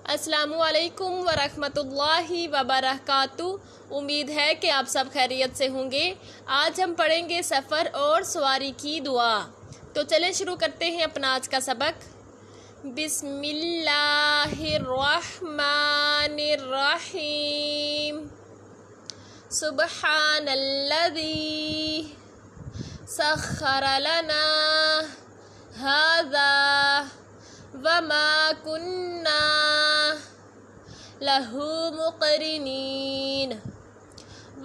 السلام علیکم ورحمۃ وبرکاتہ۔ امید ہے کہ آپ سب خیریت سے ہوں گے۔ آج ہم پڑھیں گے سفر اور سواری کی دعا۔ تو چلیں شروع کرتے ہیں اپنا آج کا سبق۔ بسم اللہ الرحمن الرحیم۔ سبحان الذی سخر لنا ھذا وما كنا له مقرنين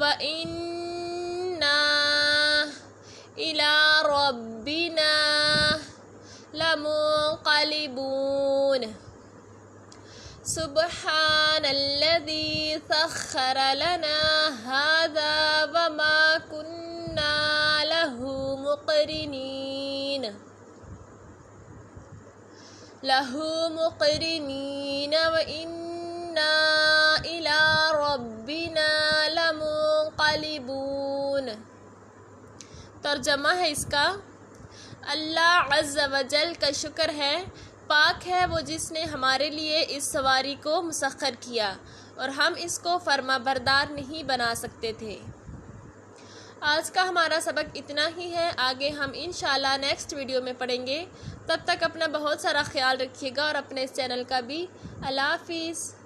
وإنا إلى ربنا لمنقلبون۔ سبحان الذي سخر لنا هذا وما كنا له مقرنين وإنا إلى ربنا لمنقلبون۔ ترجمہ ہے اس کا، اللہ عز و جل کا شکر ہے، پاک ہے وہ جس نے ہمارے لیے اس سواری کو مسخر کیا اور ہم اس کو فرما بردار نہیں بنا سکتے تھے۔ آج کا ہمارا سبق اتنا ہی ہے، آگے ہم انشاءاللہ نیکسٹ ویڈیو میں پڑھیں گے۔ تب تک اپنا بہت سارا خیال رکھیے گا اور اپنے اس چینل کا بھی۔ اللہ حافظ۔